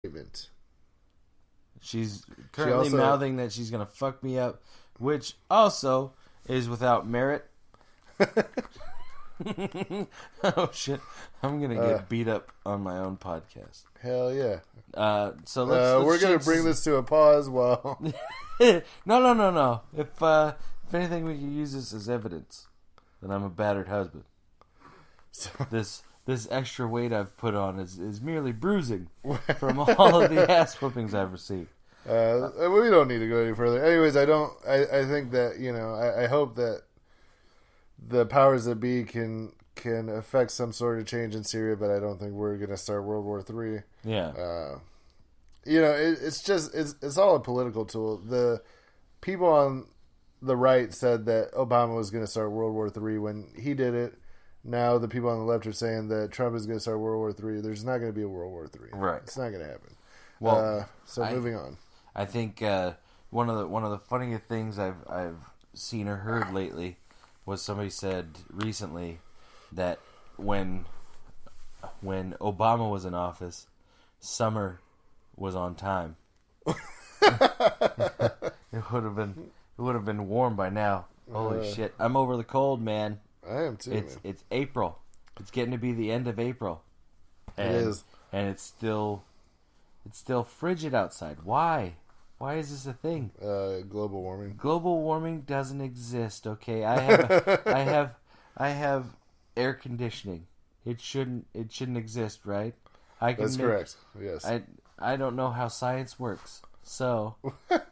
statement. She's currently mouthing that she's going to fuck me up, which also is without merit. Oh, shit. I'm going to get beat up on my own podcast. Hell yeah. So let's we're going to bring this to a pause while... No. If anything, we can use this as evidence that I'm a battered husband. So... This extra weight I've put on is merely bruising from all of the ass whoopings I've received. We don't need to go any further. Anyways, I think that, I hope that the powers that be can affect some sort of change in Syria, but I don't think we're going to start World War III. Yeah. It's all a political tool. The people on the right said that Obama was going to start World War III when he did it. Now the people on the left are saying that Trump is going to start World War III. There's not going to be a World War III. Right. It's not going to happen. Well, moving on. I think one of the funnier things I've seen or heard lately was somebody said recently that when Obama was in office, summer was on time. It would have been warm by now. Holy shit! I'm over the cold, man. I am too. It's April. It's getting to be the end of April. It is, and it's still frigid outside. Why? Why is this a thing? Global warming. Global warming doesn't exist. Okay, I have air conditioning. It shouldn't exist, right? That's correct. Yes. I don't know how science works, so. Neither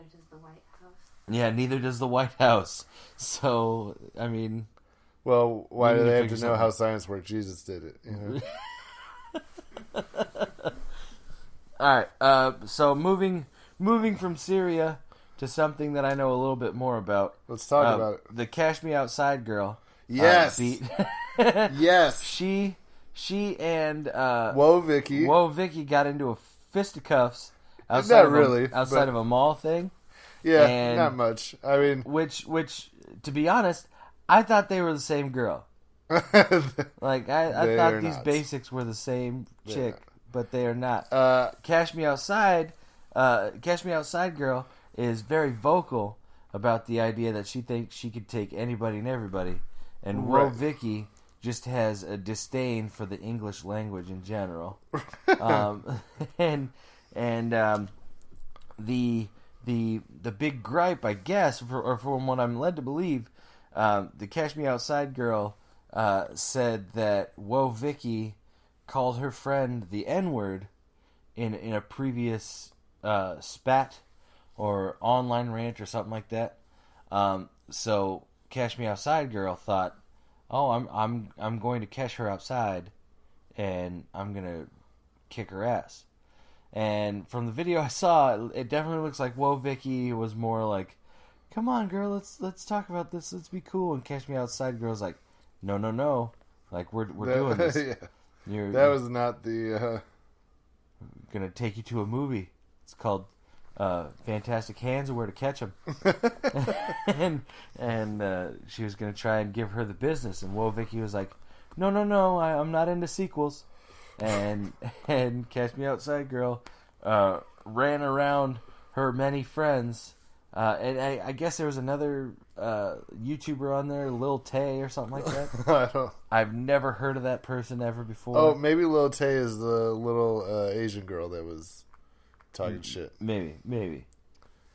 does the White House. Yeah, neither does the White House. So, I mean. Well, why do they have to know how science works? Jesus did it. All right. So moving from Syria to something that I know a little bit more about. Let's talk about it. The Cash Me Outside girl. Yes. Yes. She and Whoa Vicky got into a fisticuffs outside of a mall thing. Yeah, and not much. I mean, which to be honest, I thought they were the same girl. Like I thought these basics were the same chick, but they are not. Cash Me Outside girl is very vocal about the idea that she thinks she could take anybody and everybody, and Whoa Vicky just has a disdain for the English language in general. The big gripe, I guess, or from what I'm led to believe, the Cash Me Outside girl said that Whoa Vicky called her friend the N-word in a previous spat or online rant or something like that. So Cash Me Outside girl thought, oh, I'm going to cash her outside, and I'm gonna kick her ass. And from the video I saw, it definitely looks like Whoa Vicky was more like, come on girl, let's talk about this, let's be cool. And Cash Me Outside girl's like, no, like we're doing this. Yeah. That was not the. Gonna take you to a movie. It's called Fantastic Hands and Where to Catch 'Em. and she was gonna try and give her the business, and Whoa Vicky was like, no, I'm not into sequels. And Cash Me Outside girl ran around her many friends, and I guess there was another YouTuber on there, Lil Tay or something like that. I've never heard of that person ever before. Oh, maybe Lil Tay is the little Asian girl that was talking shit. Maybe.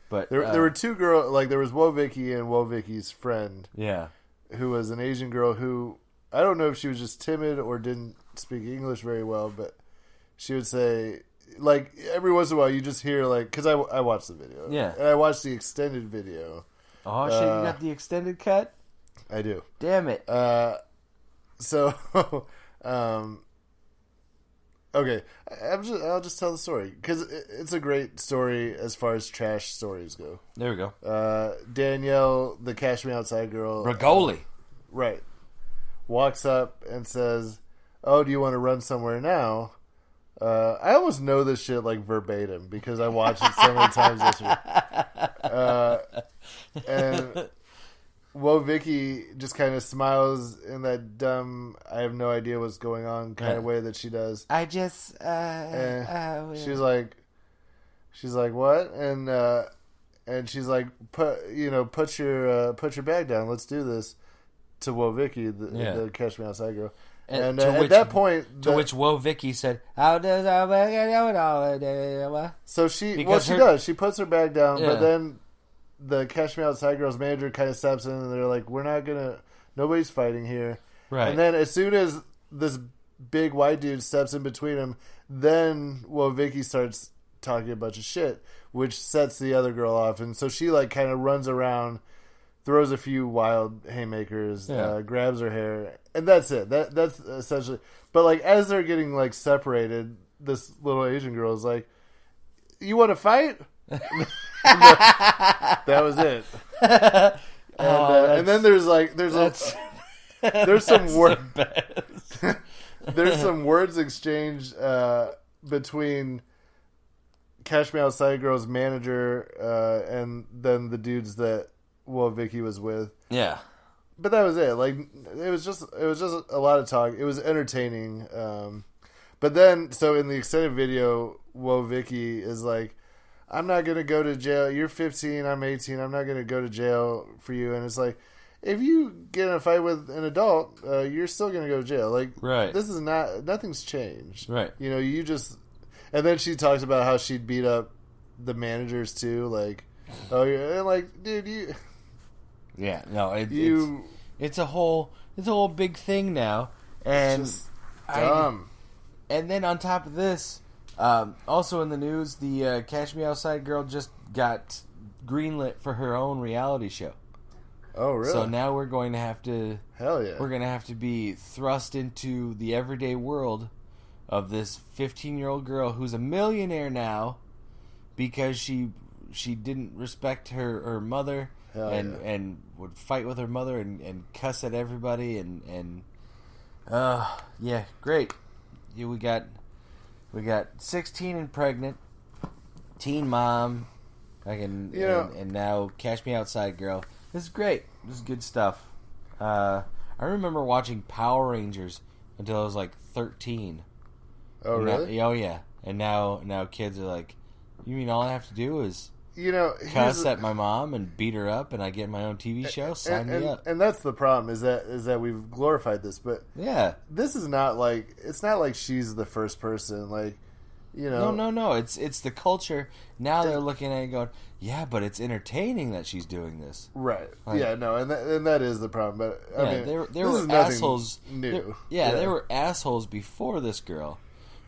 But there were two girls, like there was Whoa Vicky and Whoa Vicky's friend. Yeah. Who was an Asian girl who, I don't know if she was just timid or didn't speak English very well, but she would say, like, every once in a while you just hear, like, because I watched the video. Yeah. And I watched the extended video. Oh, shit, you got the extended cut? I do. Damn it. So, okay, I'll just tell the story, because it's a great story as far as trash stories go. There we go. Danielle, the Cash Me Outside girl. Ragoli. Right. Walks up and says, oh, do you want to run somewhere now? I almost know this shit like verbatim because I watched it so many times this week. And Whoa Vicky just kind of smiles in that dumb, I have no idea what's going on kind of way that she does. I just, she's like, what? And she's like, put your bag down. Let's do this. To Whoa Vicky, the Catch Me Outside girl. And at that point... To which Whoa Vicky said, how does I So she does. She puts her bag down, but then the Catch Me Outside girl's manager kind of steps in and they're like, we're not going to... Nobody's fighting here. Right. And then as soon as this big white dude steps in between them, then Whoa Vicky starts talking a bunch of shit, which sets the other girl off. And so she like kind of runs around, throws a few wild haymakers, grabs her hair, and that's it. That's essentially. But like as they're getting like separated, this little Asian girl is like, "You want to fight?" That was it. And then there's some there's some words exchanged between Catch Me Outside girl's manager and then the dudes that Vicky was with. Yeah. But that was it. Like it was just a lot of talk. It was entertaining. But then so in the extended video, Vicky is like, I'm not gonna go to jail. You're 15, I'm 18, I'm not gonna go to jail for you. And it's like, if you get in a fight with an adult, you're still gonna go to jail. Like right. This is nothing's changed. Right. You know, you just. And then she talks about how she'd beat up the managers too, like, oh yeah, and like, dude, you. Yeah, no, it's a whole big thing now, and it's just dumb. And then on top of this, also in the news, the Catch Me Outside girl just got greenlit for her own reality show. Oh, really? So now we're going to have to. Hell yeah! We're going to have to be thrust into the everyday world of this 15-year-old girl who's a millionaire now because she didn't respect her mother and would fight with her mother and cuss at everybody and yeah, great. Yeah, we got 16 and pregnant, teen mom, and now Catch Me Outside girl. This is great. This is good stuff. I remember watching Power Rangers until I was like 13. Oh, really? Oh, yeah. And now kids are like, you mean all I have to do is cuss at my mom and beat her up and I get my own TV show? Sign me up. And that's the problem is that we've glorified this. But yeah, this is not like, it's not like she's the first person. Like, you know. No. It's the culture. Now they're looking at it going, yeah, but it's entertaining that she's doing this. Right. Like, yeah, no. And that is the problem. But I mean, there were assholes. New. There were assholes before this girl.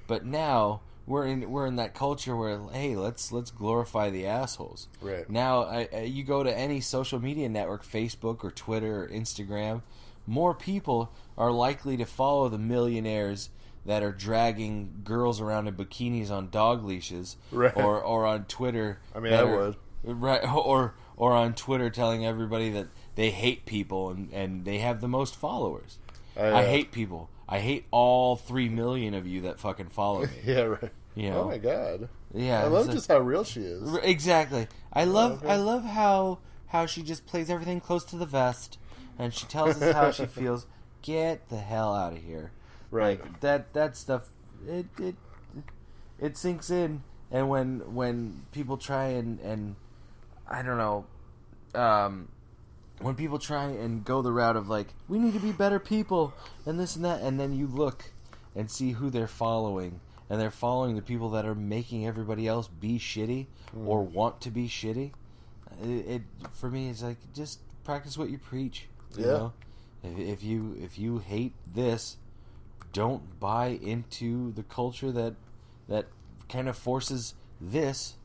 But now we're in that culture where, hey, let's glorify the assholes. Right. Now you go to any social media network, Facebook or Twitter or Instagram, more people are likely to follow the millionaires that are dragging girls around in bikinis on dog leashes, right. or on Twitter. I mean, I would. Right, or on Twitter telling everybody that they hate people and they have the most followers. I hate people. I hate all 3 million of you that fucking follow me. Yeah, right. You know? Oh my god. Yeah, I love just how real she is. Exactly. I love how she just plays everything close to the vest, and she tells us how she feels. Get the hell out of here. Right. Like, that stuff. It sinks in, and when people try and I don't know. When people try and go the route of like, we need to be better people and this and that, and then you look and see who they're following, and they're following the people that are making everybody else be shitty or want to be shitty. It for me, it's like, just practice what you preach. You know? If you hate this, don't buy into the culture that kind of forces this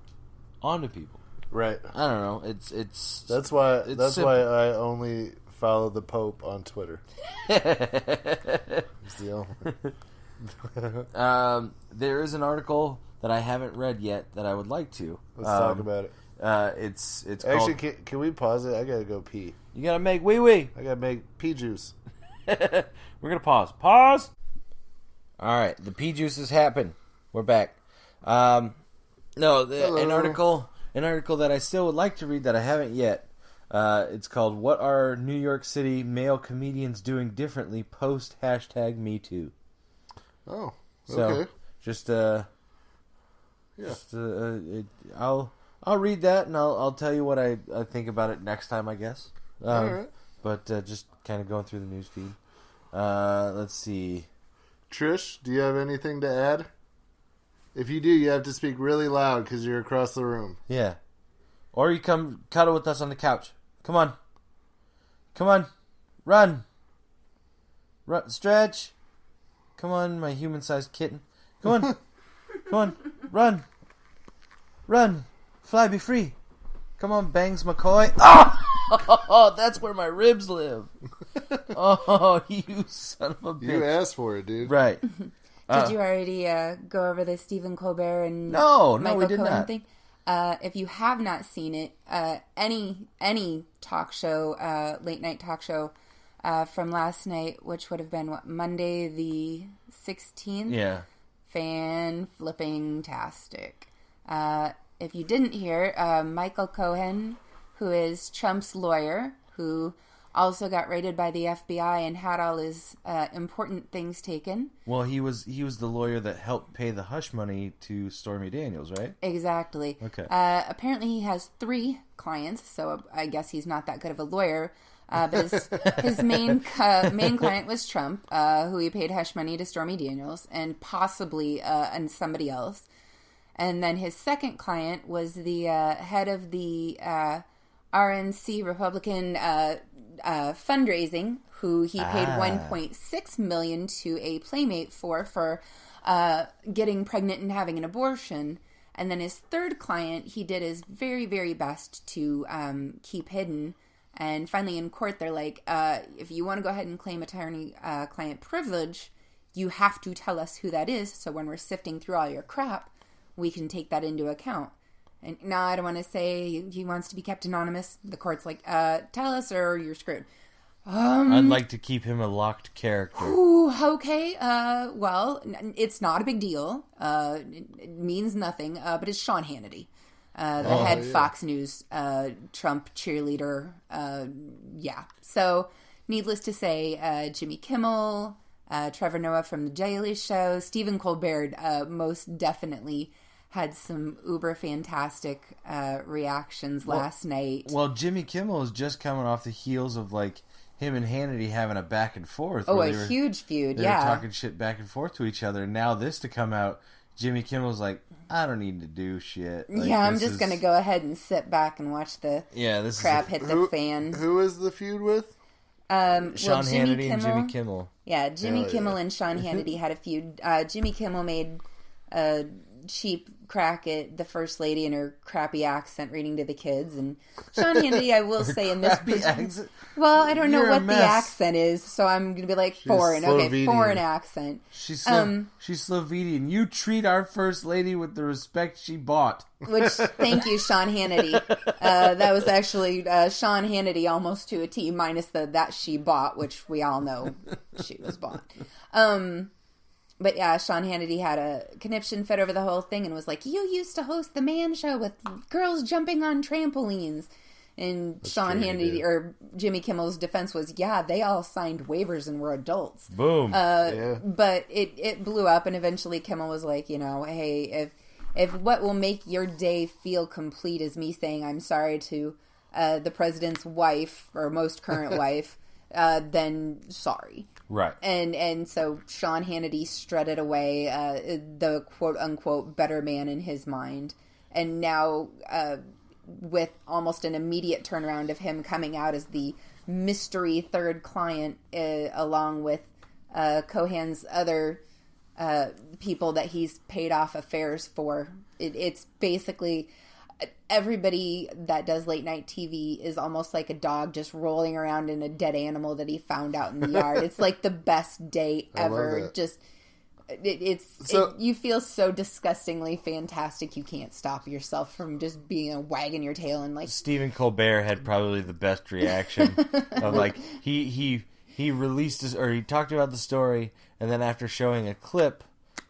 onto people. Right. I don't know. It's that's why simple. I only follow the Pope on Twitter. It's the only. There is an article that I haven't read yet that I would like to. Let's talk about it. It's actually called, can we pause it? I gotta go pee. You gotta make wee wee. I gotta make pea juice. We're gonna pause. Pause. All right, the pea juices happen. We're back. An article that I still would like to read that I haven't yet. It's called "What Are New York City Male Comedians Doing Differently Post #MeToo." Oh, So okay. I'll read that and I'll tell you what I think about it next time, I guess. All right. But just kind of going through the news feed. Let's see. Trish, do you have anything to add? If you do, you have to speak really loud because you're across the room. Yeah. Or you come cuddle with us on the couch. Come on. Come on. Run. Stretch. Come on, my human-sized kitten. Come on. Come on. Run. Run. Fly, be free. Come on, Bangs McCoy. Oh, that's where my ribs live. Oh, you son of a bitch. You asked for it, dude. Right. Did you already go over the Stephen Colbert and No, Michael we did Cohen not. thing? If you have not seen it, any talk show, late night talk show from last night, which would have been Monday the 16th. Yeah. Fan-flipping-tastic. If you didn't hear, Michael Cohen, who is Trump's lawyer, who also got raided by the FBI and had all his important things taken. Well, he was the lawyer that helped pay the hush money to Stormy Daniels, right? Exactly. Okay. Apparently he has 3 clients, so I guess he's not that good of a lawyer. But his main client was Trump, who he paid hush money to Stormy Daniels and possibly and somebody else. And then his second client was the head of the RNC Republican fundraising, who he paid $1.6 million to a playmate for getting pregnant and having an abortion. And then his third client, he did his very, very best to keep hidden. And finally in court, they're like, if you want to go ahead and claim attorney-client privilege, you have to tell us who that is. So when we're sifting through all your crap, we can take that into account. And no, I don't want to say he wants to be kept anonymous. The court's like, tell us or you're screwed. I'd like to keep him a locked character. Ooh, okay. Well, it's not a big deal. It means nothing. But it's Sean Hannity, the head Fox News Trump cheerleader. Yeah. So, needless to say, Jimmy Kimmel, Trevor Noah from The Daily Show, Stephen Colbert most definitely had some uber fantastic reactions last night. Well, Jimmy Kimmel is just coming off the heels of like him and Hannity having a back and forth. Oh, huge feud, they were talking shit back and forth to each other. Now this to come out, Jimmy Kimmel's like, I don't need to do shit. Like, yeah, I'm just going to go ahead and sit back and watch the crap hit the fan. Who is the feud with? Sean Hannity and Jimmy Kimmel. Yeah, Jimmy Kimmel and Sean Hannity had a feud. Jimmy Kimmel made a cheap crack at the first lady in her crappy accent reading to the kids, and Sean Hannity, I will say in this well, I don't know what the accent is, so I'm gonna be like foreign. Okay, foreign accent. She's Slovenian. You treat our first lady with the respect she bought. Which, thank you, Sean Hannity. That was actually Sean Hannity almost to a T, minus the that she bought, which we all know she was bought. But yeah, Sean Hannity had a conniption fit over the whole thing and was like, you used to host the Man Show with girls jumping on trampolines. And that's Sean Hannity, or Jimmy Kimmel's defense was, yeah, they all signed waivers and were adults. Boom. But it blew up, and eventually Kimmel was like, hey, if what will make your day feel complete is me saying I'm sorry to the president's wife, or most current wife, then sorry. Right. And so Sean Hannity strutted away, the quote-unquote better man in his mind. And now, with almost an immediate turnaround of him coming out as the mystery third client, along with Cohen's other people that he's paid off affairs for. It's basically... everybody that does late night TV is almost like a dog just rolling around in a dead animal that he found out in the yard. It's like the best day ever. Just you feel so disgustingly fantastic. You can't stop yourself from just being wagging your tail and like. Stephen Colbert had probably the best reaction of like he released his, or he talked about the story, and then after showing a clip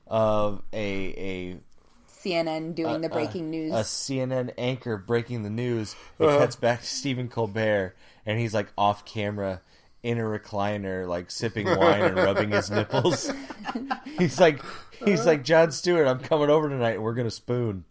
of a CNN doing the breaking news. A CNN anchor breaking the news. It cuts back to Stephen Colbert, and he's like off camera in a recliner, like sipping wine and rubbing his nipples. He's like, Jon Stewart, I'm coming over tonight, and we're gonna spoon.